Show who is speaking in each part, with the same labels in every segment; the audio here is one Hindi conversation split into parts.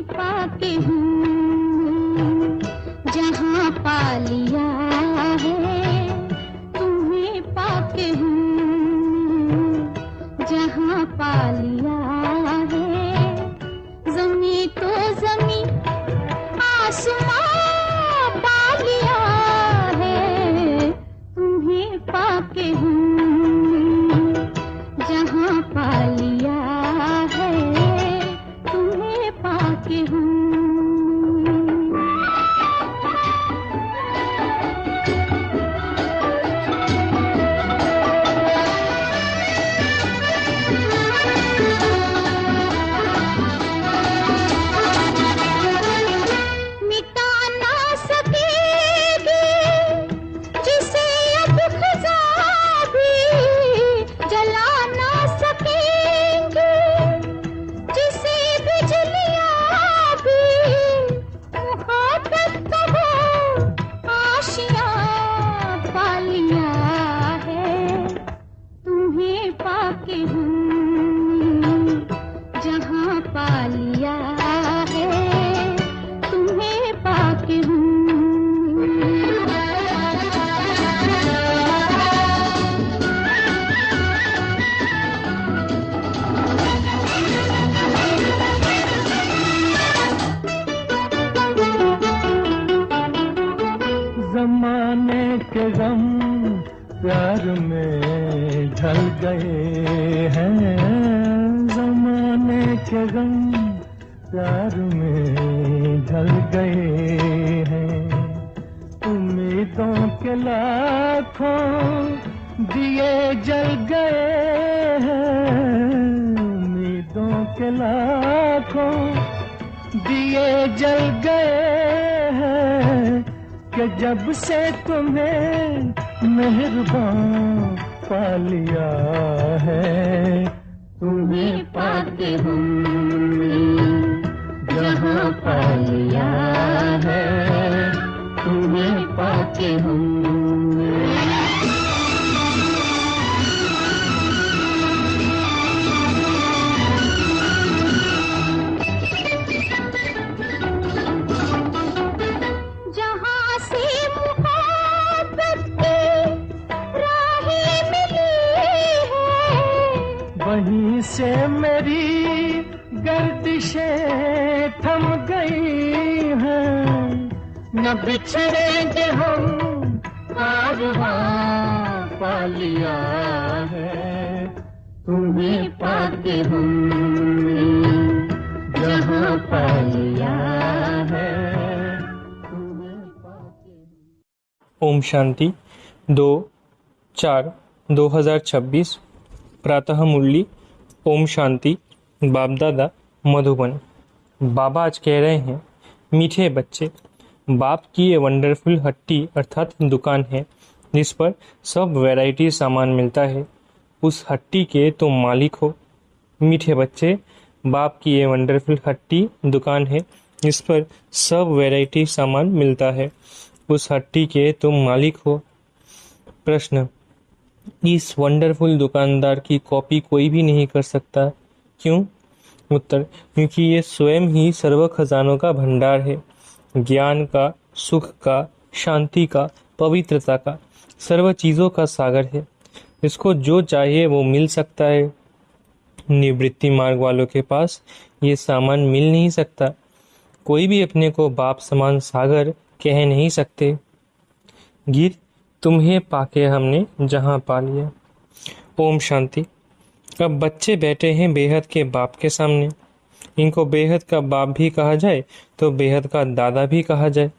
Speaker 1: पाके हूँ जहाँ पा लिया है, तुम्हें पाके हूँ जहाँ पा लिया है। ज़मीं तो ज़मीं आसमां पा लिया है, तुम्हें पाके हूँ जहाँ पा लिया है, तुम्हें पाके हूँ। मिटा ना सकेगी जिसे अब ख़ुदा भी, जला ना सकेंगे जिसे बिजलियाँ भी। मुहाबत तो हो आशियाँ पा लिया है, तुम्हें पाके हूँ जहाँ पा लिया है, तुम्हें पाके हूँ।
Speaker 2: जमाने के गम प्यार में ढल गए हैं, जमाने के गम प्यार में ढल गए हैं। उम्मीदों के लाखों दिए जल गए हैं, उम्मीदों के लाखों दिए जल गए हैं। कि जब से तुम्हें मेहरबान पा लिया है, तुम्हें पाके हूँ जहाँ पा लिया है, तुम्हें पाके हूँ।
Speaker 1: जहाँ से मोहब्बत की राहें मिली है,
Speaker 2: वहीं से मेरी गर्दिशें थम गई हैं। न बिछड़ेंगे हम, कारवां पा लिया है, तुम्हें पाके हूँ जहाँ पा लिया है, तुम्हें पाके हूँ।
Speaker 3: ओम शांति 2/4/2026 प्रातः मुरली। ओम शांति। बाप दादा मधुबन। बाबा आज कह रहे हैं, मीठे बच्चे, बाप की ये वंडरफुल हट्टी अर्थात दुकान है जिस पर सब वैरायटी सामान मिलता है। उस हट्टी के तुम मालिक हो। मीठे बच्चे, बाप की ये वंडरफुल हट्टी दुकान है जिस पर सब वैरायटी सामान मिलता है। उस हट्टी के तुम मालिक हो। प्रश्न, इस वंडरफुल दुकानदार की कॉपी कोई भी नहीं कर सकता, क्यों? उत्तर, क्योंकि ये स्वयं ही सर्व खजानों का भंडार है, ज्ञान का, सुख का, शांति का, पवित्रता का, सर्व चीजों का सागर है। इसको जो चाहिए वो मिल सकता है। निवृत्ति मार्ग वालों के पास ये सामान मिल नहीं सकता। कोई भी अपने को बाप समान सागर कह नहीं सकते। गीत, तुम्हें पाके हमने जहां पा लिया। ओम शांति। अब बच्चे बैठे हैं बेहद के बाप के सामने। इनको बेहद का बाप भी कहा जाए तो बेहद का दादा भी कहा जाए।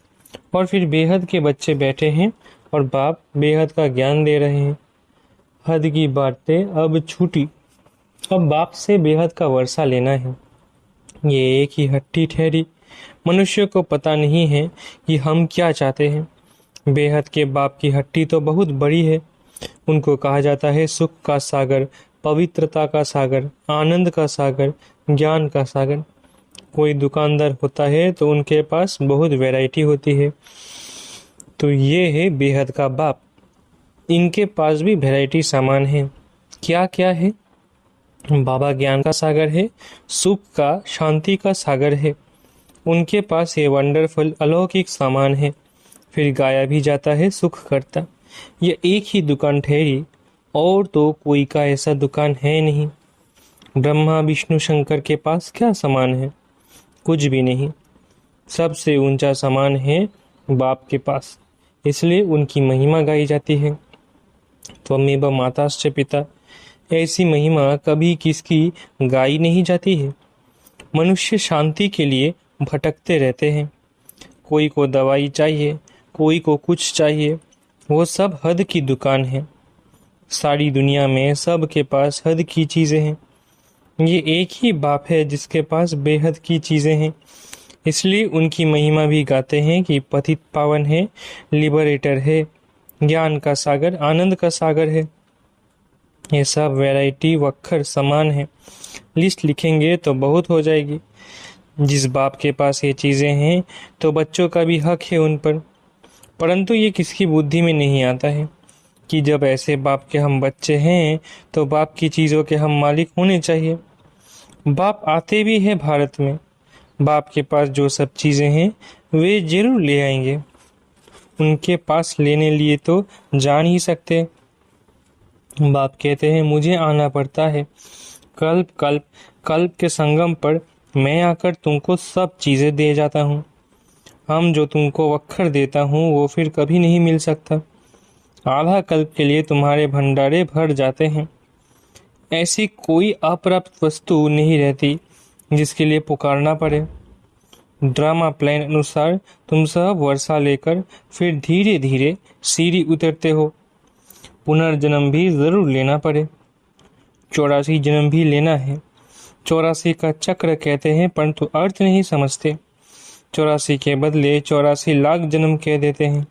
Speaker 3: और फिर बेहद के बच्चे बैठे हैं और बाप बेहद का ज्ञान दे रहे हैं। हद की बातें अब छूटी, अब बाप से बेहद का वर्षा लेना है। ये एक ही हट्टी ठहरी। मनुष्य को पता नहीं है कि हम क्या चाहते हैं। बेहद के बाप की हट्टी तो बहुत बड़ी है। उनको कहा जाता है सुख का सागर, पवित्रता का सागर, आनंद का सागर, ज्ञान का सागर। कोई दुकानदार होता है तो उनके पास बहुत वैरायटी होती है। तो ये है बेहद का बाप। इनके पास भी वैरायटी सामान है। क्या क्या है? बाबा ज्ञान का सागर है, सुख का, शांति का सागर है, उनके पास ये वंडरफुल अलौकिक सामान है, फिर गाया भी जाता है सुख करता। यह एक ही दुकान ठहरी, और तो कोई का ऐसा दुकान है नहीं। ब्रह्मा विष्णु शंकर के पास क्या सामान है? कुछ भी नहीं। सबसे ऊंचा सामान है बाप के पास, इसलिए उनकी महिमा गाई जाती है। त्वमेव माताश्च पिता, ऐसी महिमा कभी किसकी गाई नहीं जाती है। मनुष्य शांति के लिए भटकते रहते हैं। कोई को दवाई चाहिए, कोई को कुछ चाहिए, वो सब हद की दुकान है। सारी दुनिया में सब के पास हद की चीजें हैं। ये एक ही बाप है जिसके पास बेहद की चीजें हैं, इसलिए उनकी महिमा भी गाते हैं कि पतित पावन है, लिबरेटर है, ज्ञान का सागर, आनंद का सागर है। ये सब वैरायटी वक्खर समान है। लिस्ट लिखेंगे तो बहुत हो जाएगी। जिस बाप के पास ये चीजें हैं तो बच्चों का भी हक है उन पर, परंतु ये किसकी बुद्धि में नहीं आता है कि जब ऐसे बाप के हम बच्चे हैं तो बाप की चीजों के हम मालिक होने चाहिए। बाप आते भी है भारत में, बाप के पास जो सब चीजें हैं वे जरूर ले आएंगे। उनके पास लेने लिए तो जान ही सकते। बाप कहते हैं मुझे आना पड़ता है। कल्प कल्प कल्प के संगम पर मैं आकर तुमको सब चीजें दे जाता हूँ। हम जो तुमको वक्खर देता हूँ वो फिर कभी नहीं मिल सकता। आधा कल्प के लिए तुम्हारे भंडारे भर जाते हैं। ऐसी कोई अप्राप्त वस्तु नहीं रहती जिसके लिए पुकारना पड़े। ड्रामा प्लान अनुसार तुम सब वर्षा लेकर फिर धीरे धीरे सीढ़ी उतरते हो। पुनर्जन्म भी जरूर लेना पड़े। 84 जन्म भी लेना है। 84 का चक्र कहते हैं, परंतु अर्थ नहीं समझते। 84 के बदले 84 लाख जन्म कह देते हैं।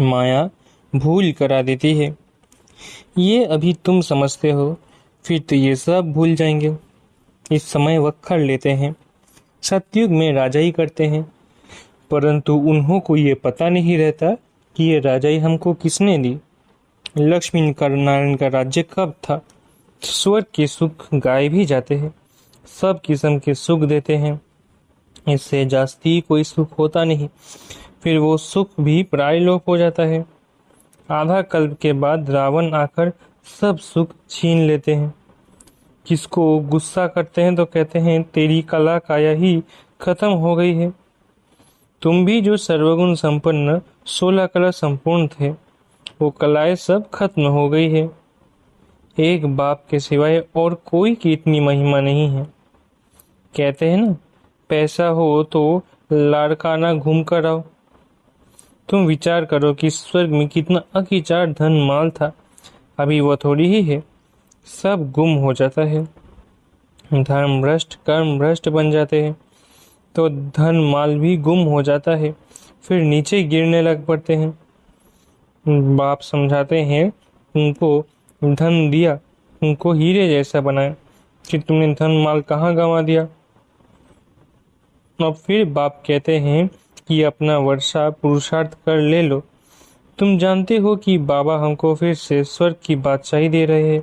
Speaker 3: माया भूल करा देती है। ये अभी तुम समझते हो, फिर तो ये सब भूल जाएंगे। इस समय वक्खर लेते हैं, सतयुग में राजाई करते हैं, परंतु उन्हों को ये पता नहीं रहता कि ये राजाई हमको किसने दी। लक्ष्मी नारायण का राज्य कब था। स्वर्ग के सुख गाए भी जाते हैं, सब किस्म के सुख देते हैं, इससे जास्ती कोई सुख होता नहीं। फिर वो सुख भी प्रायलोक हो जाता है। आधा कल्प के बाद रावण आकर सब सुख छीन लेते हैं। किसको गुस्सा करते हैं तो कहते हैं तेरी कला काया ही खत्म हो गई है। तुम भी जो सर्वगुण संपन्न 16 कला संपूर्ण थे, वो कलाएं सब खत्म हो गई है। एक बाप के सिवाय और कोई की इतनी महिमा नहीं है। कहते हैं ना, पैसा हो तो लाड़काना घूम कर आओ। तुम विचार करो कि स्वर्ग में कितना अकिचार धन माल था, अभी वो थोड़ी ही है, सब गुम हो जाता है। धर्म भ्रष्ट कर्म भ्रष्ट बन जाते हैं तो धन माल भी गुम हो जाता है, फिर नीचे गिरने लग पड़ते हैं। बाप समझाते हैं उनको धन दिया, उनको हीरे जैसा बनाया, कि तुमने धन माल कहाँ गंवा दिया। अब फिर बाप कहते हैं कि अपना वर्षा पुरुषार्थ कर ले लो। तुम जानते हो कि बाबा हमको फिर से स्वर्ग की बादशाही दे रहे हैं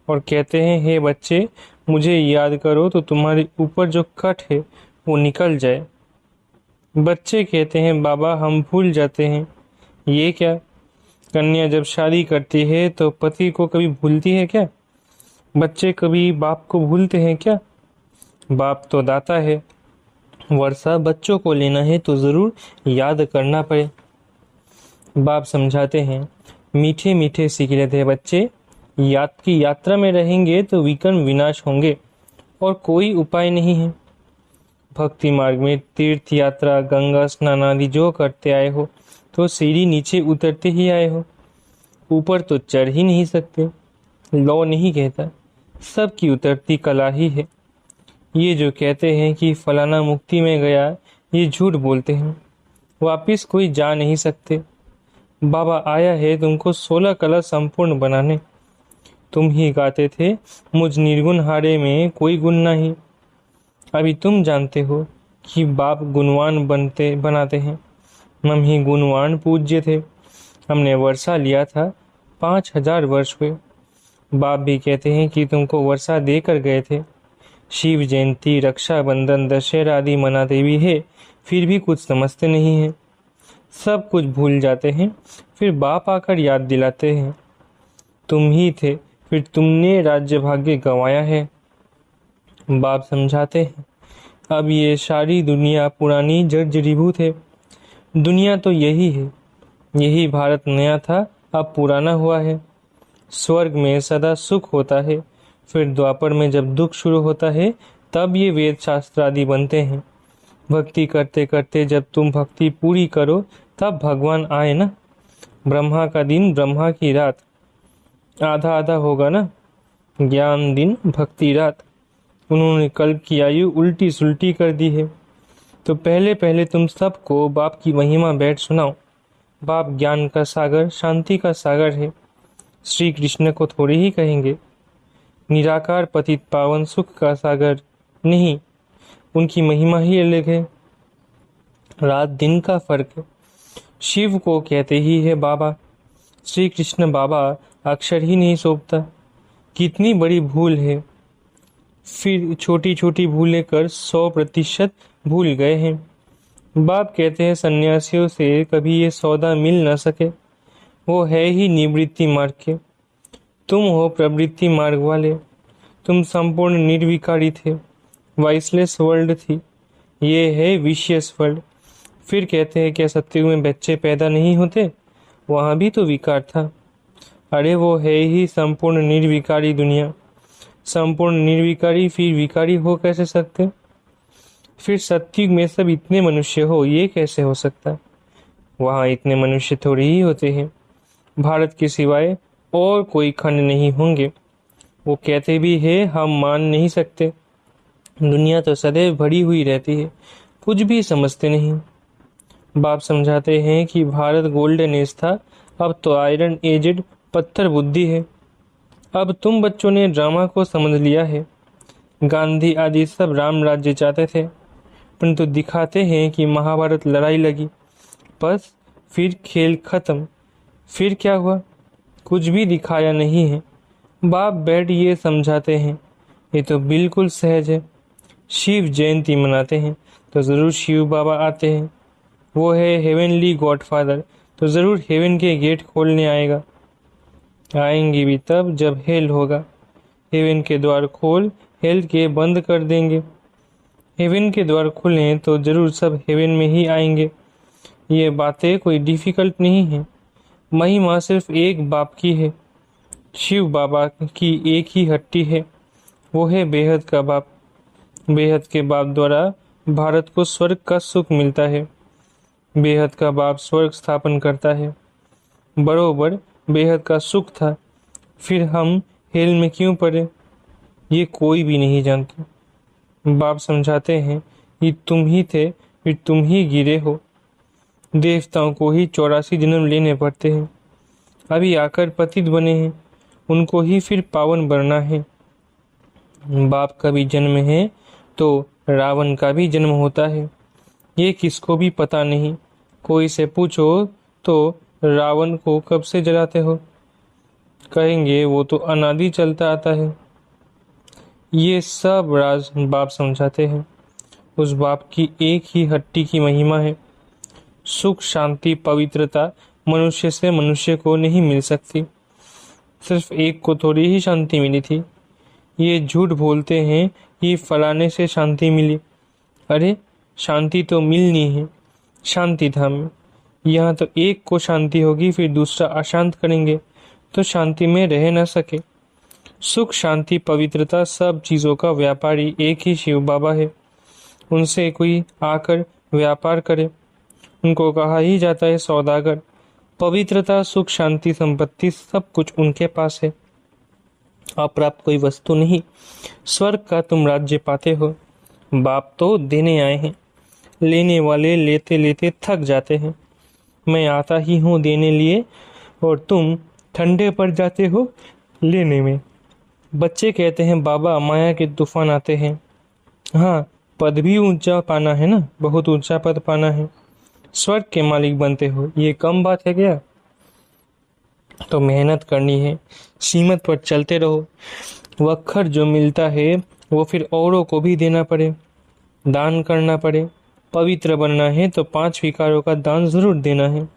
Speaker 3: और कहते हैं हे बच्चे, मुझे याद करो तो तुम्हारे ऊपर जो कट है वो निकल जाए। बच्चे कहते हैं बाबा हम भूल जाते हैं। ये क्या, कन्या जब शादी करती है तो पति को कभी भूलती है क्या? बच्चे कभी बाप को भूलते हैं क्या? बाप तो दाता है। वर्षा बच्चों को लेना है तो जरूर याद करना पड़े। बाप समझाते हैं मीठे मीठे सीख लेते हैं बच्चे, की यात्रा में रहेंगे तो विकर्ण विनाश होंगे और कोई उपाय नहीं है। भक्ति मार्ग में तीर्थ यात्रा गंगा स्नान आदि जो करते आए हो तो सीढ़ी नीचे उतरते ही आए हो, ऊपर तो चढ़ ही नहीं सकते। लौ नहीं कहता, सबकी उतरती कला ही है। ये जो कहते हैं कि फलाना मुक्ति में गया, ये झूठ बोलते हैं, वापिस कोई जा नहीं सकते। बाबा आया है तुमको 16 कला संपूर्ण बनाने। तुम ही गाते थे मुझ निर्गुण हारे में कोई गुण नहीं। अभी तुम जानते हो कि बाप गुणवान बनाते हैं। हम ही गुणवान पूज्य थे। हमने वर्षा लिया था, 5000 वर्ष हुए। बाप भी कहते हैं कि तुमको वर्षा देकर गए थे, शिव जयंती, रक्षाबंधन, दशहरा आदि मनाते भी है, फिर भी कुछ समझते नहीं हैं। सब कुछ भूल जाते हैं। फिर बाप आकर याद दिलाते हैं, तुम ही थे, फिर तुमने राज्य भाग्य गंवाया है। बाप समझाते हैं, अब ये सारी दुनिया पुरानी जर्जरीभूत है। दुनिया तो यही है, यही भारत नया था, अब पुराना हुआ है। स्वर्ग में सदा सुख होता है, फिर द्वापर में जब दुख शुरू होता है तब ये वेद शास्त्र आदि बनते हैं। भक्ति करते करते जब तुम भक्ति पूरी करो तब भगवान आए ना। ब्रह्मा का दिन, ब्रह्मा की रात, आधा आधा होगा ना। ज्ञान दिन, भक्ति रात। उन्होंने कल्प की आयु उल्टी सुल्टी कर दी है। तो पहले पहले तुम सबको बाप की महिमा बैठ सुनाओ। बाप ज्ञान का सागर, शांति का सागर है। श्री कृष्ण को थोड़े ही कहेंगे निराकार पतित पावन सुख का सागर, नहीं, उनकी महिमा ही अलग है। रात दिन का फर्क है। शिव को कहते ही है बाबा। श्री कृष्ण बाबा अक्षर ही नहीं सौंपता। कितनी बड़ी भूल है। फिर छोटी छोटी भूलें कर 100% भूल गए हैं। बाप कहते हैं सन्यासियों से कभी ये सौदा मिल न सके, वो है ही निवृत्ति मार्ग के। तुम हो प्रवृत्ति मार्ग वाले। तुम संपूर्ण निर्विकारी थे, वाइसलेस वर्ल्ड थी, ये है विशियस वर्ल्ड। फिर कहते हैं क्या सत्युग में बच्चे पैदा नहीं होते, वहाँ भी तो विकार था। अरे वो है ही संपूर्ण निर्विकारी दुनिया। संपूर्ण निर्विकारी फिर विकारी हो कैसे सकते? फिर सत्युग में सब इतने मनुष्य हो, ये कैसे हो सकता? वहाँ इतने मनुष्य थोड़ी ही होते हैं। भारत के सिवाय और कोई खंड नहीं होंगे। वो कहते भी है हम मान नहीं सकते। दुनिया तो सदैव भरी हुई रहती है, कुछ भी समझते नहीं। बाप समझाते हैं कि भारत गोल्डन एज था, अब तो आयरन एजेड पत्थर बुद्धि है। अब तुम बच्चों ने ड्रामा को समझ लिया है। गांधी आदि सब राम राज्य चाहते थे, परंतु दिखाते हैं कि महाभारत लड़ाई लगी, बस फिर खेल खत्म। फिर क्या हुआ? कुछ भी दिखाया नहीं है। बाप बैठ ये समझाते हैं, ये तो बिल्कुल सहज है। शिव जयंती मनाते हैं तो ज़रूर शिव बाबा आते हैं। वो है हेवनली गॉडफादर, तो ज़रूर हेवन के गेट खोलने आएगा। आएंगे भी तब जब हेल होगा। हेवन के द्वार खोल हेल के बंद कर देंगे। हेवन के द्वार खुलें तो ज़रूर सब हेवन में ही आएंगे। ये बातें कोई डिफ़िकल्ट नहीं है। महिमा सिर्फ एक बाप की है। शिव बाबा की एक ही हट्टी है, वो है बेहद का बाप। बेहद के बाप द्वारा भारत को स्वर्ग का सुख मिलता है। बेहद का बाप स्वर्ग स्थापन करता है। बरोबर बेहद का सुख था, फिर हम हेल में क्यों पड़े, ये कोई भी नहीं जानता। बाप समझाते हैं कि तुम ही थे, फिर तुम ही गिरे हो। देवताओं को ही 84 जन्म लेने पड़ते हैं, अभी आकर पतित बने हैं, उनको ही फिर पावन बनना है। बाप का भी जन्म है तो रावण का भी जन्म होता है, ये किसको भी पता नहीं। कोई से पूछो तो रावण को कब से जलाते हो, कहेंगे वो तो अनादि चलता आता है। ये सब राज बाप समझाते हैं। उस बाप की एक ही हट्टी की महिमा है। सुख शांति पवित्रता मनुष्य से मनुष्य को नहीं मिल सकती। सिर्फ एक को थोड़ी ही शांति मिली थी। ये झूठ बोलते हैं कि फलाने से शांति मिली। अरे शांति तो मिलनी है शांति धाम में। यहाँ तो एक को शांति होगी, फिर दूसरा अशांत करेंगे तो शांति में रह न सके। सुख शांति पवित्रता सब चीज़ों का व्यापारी एक ही शिव बाबा है। उनसे कोई आकर व्यापार करे, उनको कहा ही जाता है सौदागर। पवित्रता सुख शांति संपत्ति सब कुछ उनके पास है। अप्राप्त कोई वस्तु नहीं। स्वर्ग का तुम राज्य पाते हो। बाप तो देने आए हैं, लेने वाले लेते लेते थक जाते हैं। मैं आता ही हूँ देने लिए और तुम ठंडे पड़ जाते हो लेने में। बच्चे कहते हैं बाबा माया के तूफान आते हैं। हाँ, पद भी ऊंचा पाना है ना, बहुत ऊंचा पद पाना है। स्वर्ग के मालिक बनते हो, ये कम बात है क्या? तो मेहनत करनी है, सीमत पर चलते रहो। वक्खर जो मिलता है वो फिर औरों को भी देना पड़े, दान करना पड़े। पवित्र बनना है तो 5 विकारों का दान जरूर देना है।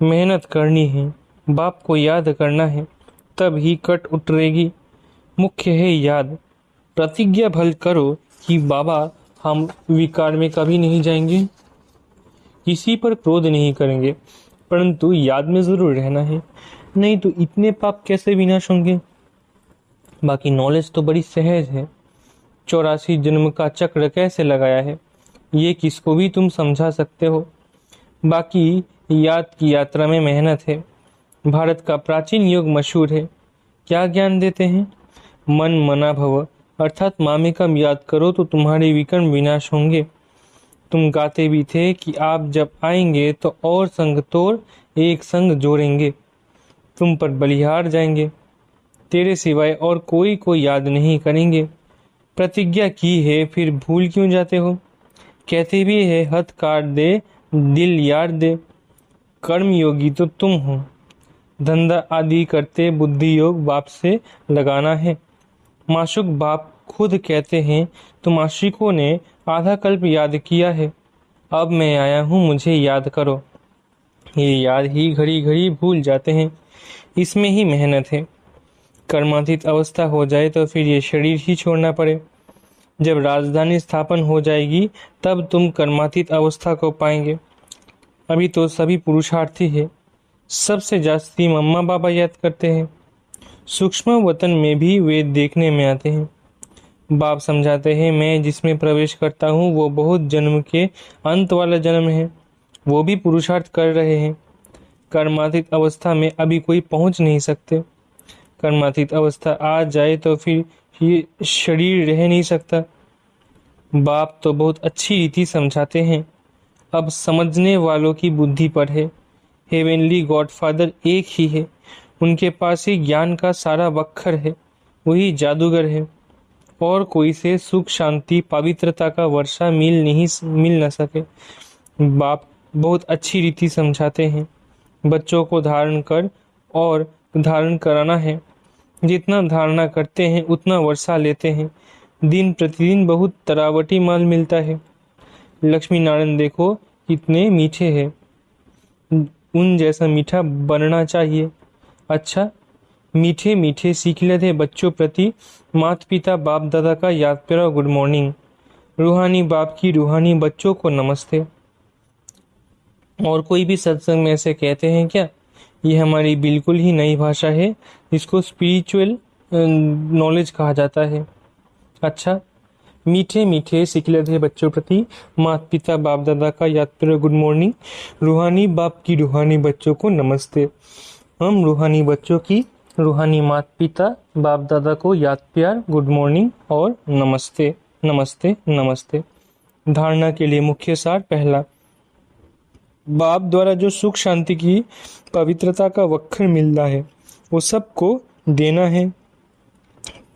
Speaker 3: मेहनत करनी है, बाप को याद करना है, तब ही कट उतरेगी। मुख्य है याद। प्रतिज्ञा भल करो कि बाबा हम विकार में कभी नहीं जाएंगे, किसी पर क्रोध नहीं करेंगे, परंतु याद में जरूर रहना है, नहीं तो इतने पाप कैसे विनाश होंगे। बाकी नॉलेज तो बड़ी सहज है। 84 जन्म का चक्र कैसे लगाया है ये किसको भी तुम समझा सकते हो। बाकी याद की यात्रा में मेहनत है। भारत का प्राचीन योग मशहूर है। क्या ज्ञान देते हैं? मन मना भव, अर्थात मामे कम याद करो तो तुम्हारे विकर्म विनाश होंगे। तुम गाते भी थे कि आप जब आएंगे तो और संग तोड़ एक संग जोड़ेंगे, तुम पर बलिहार जाएंगे, तेरे सिवाय और कोई को याद नहीं करेंगे। प्रतिज्ञा की है फिर भूल क्यों जाते हो? कहते भी है हथ काट दे दिल यार दे। कर्म योगी तो तुम हो। धंधा आदि करते बुद्धि योग बाप से लगाना है। माशुक बाप खुद कहते हैं तुम आशिकों ने आधा कल्प याद किया है, अब मैं आया हूँ मुझे याद करो। ये याद ही घड़ी घड़ी भूल जाते हैं। इसमें ही मेहनत है। कर्मातीत अवस्था हो जाए तो फिर ये शरीर ही छोड़ना पड़े। जब राजधानी स्थापन हो जाएगी तब तुम कर्मातीत अवस्था को पाएंगे। अभी तो सभी पुरुषार्थी है। सबसे जास्ती मम्मा बाबा याद करते हैं। सूक्ष्म वतन में भी वे देखने में आते हैं। बाप समझाते हैं मैं जिसमें प्रवेश करता हूँ वो बहुत जन्म के अंत वाला जन्म है। वो भी पुरुषार्थ कर रहे हैं। कर्मातीत अवस्था में अभी कोई पहुंच नहीं सकते। कर्मातीत अवस्था आ जाए तो फिर ये शरीर रह नहीं सकता। बाप तो बहुत अच्छी रीति समझाते हैं। अब समझने वालों की बुद्धि पर है। हेवेनली गॉडफादर एक ही है। उनके पास ही ज्ञान का सारा वक्खर है। वही जादूगर है। और कोई से सुख शांति पवित्रता का वर्षा मिल न सके। बाप बहुत अच्छी रीति समझाते हैं। बच्चों को धारण कर और धारण कराना है। जितना धारणा करते हैं उतना वर्षा लेते हैं। दिन प्रतिदिन बहुत तरावटी माल मिलता है। लक्ष्मी नारायण देखो कितने मीठे हैं। उन जैसा मीठा बनना चाहिए। अच्छा, मीठे मीठे सीख लेते बच्चों प्रति माता पिता बाप दादा का याद प्यारा गुड मॉर्निंग। रूहानी बाप की रूहानी बच्चों को नमस्ते। और कोई भी सत्संग में ऐसे कहते हैं क्या? ये हमारी बिल्कुल ही नई भाषा है। इसको स्पिरिचुअल नॉलेज कहा जाता है। अच्छा, मीठे मीठे सिखलते बच्चों प्रति माता पिता बाप दादा का याद प्यारा गुड मॉर्निंग। रूहानी बाप की रूहानी बच्चों को नमस्ते। हम रूहानी बच्चों की रूहानी माता पिता बाप दादा को याद प्यार गुड मॉर्निंग और नमस्ते नमस्ते नमस्ते। धारणा के लिए मुख्य सार पहला, बाप द्वारा जो सुख शांति की पवित्रता का वक्खर मिलता है वो सबको देना है।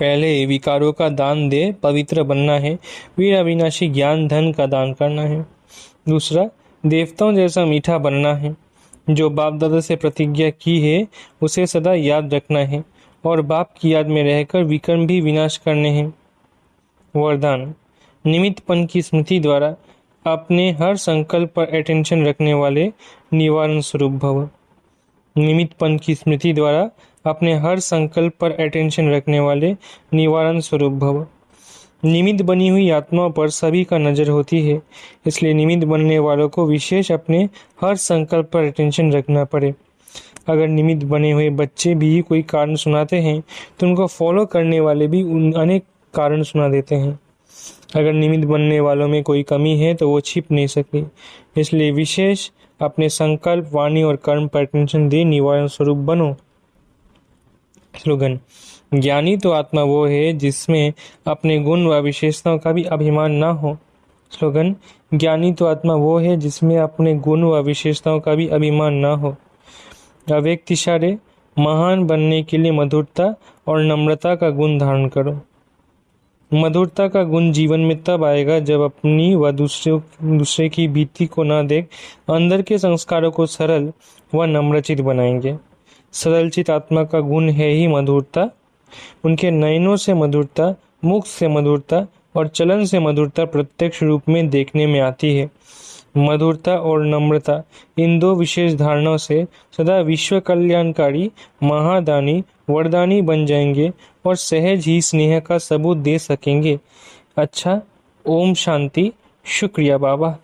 Speaker 3: पहले विकारों का दान दे पवित्र बनना है, फिर अविनाशी ज्ञान धन का दान करना है। दूसरा, देवताओं जैसा मीठा बनना है। जो बाप दादा से प्रतिज्ञा की है उसे सदा याद रखना है और बाप की याद में रहकर विकर्म भी विनाश करने हैं। वरदान, निमित्तपन की स्मृति द्वारा अपने हर संकल्प पर अटेंशन रखने वाले निवारण स्वरूप भव। निमित्तपन की स्मृति द्वारा अपने हर संकल्प पर अटेंशन रखने वाले निवारण स्वरूप भव। निमित्त बनी हुई आत्मा पर सभी का नजर होती है, इसलिए निमित्त बनने वालों को विशेष अपने हर संकल्प पर अटेंशन रखना पड़े। अगर निमित्त बने हुए बच्चे भी कोई कारण सुनाते हैं तो उनको फॉलो करने वाले भी अनेक कारण सुना देते हैं। अगर निमित्त बनने वालों में कोई कमी है तो वो छिप नहीं सकती, इसलिए विशेष अपने संकल्प वाणी और कर्म पर अटेंशन दे निवारण स्वरूप बनो। स्लोगन, ज्ञानी तो आत्मा वो है जिसमें अपने गुण व विशेषताओं का भी अभिमान ना हो। स्लोगन, ज्ञानी तो आत्मा वो है जिसमें अपने गुण व विशेषताओं का भी अभिमान ना हो। अव्यक्त इशारे, महान बनने के लिए मधुरता और नम्रता का गुण धारण करो। मधुरता का गुण जीवन में तब आएगा जब अपनी व दूसरे की भीति को न देख अंदर के संस्कारों को सरल व नम्रचित बनाएंगे। सरलचित आत्मा का गुण है ही मधुरता। उनके नयनों से मधुरता मुख से मधुरता और चलन से मधुरता प्रत्यक्ष रूप में देखने में आती है। मधुरता और नम्रता, इन दो विशेष धारणाओं से सदा विश्व कल्याणकारी, महादानी, वरदानी बन जाएंगे और सहज ही स्नेह का सबूत दे सकेंगे। अच्छा, ओम शांति। शुक्रिया बाबा।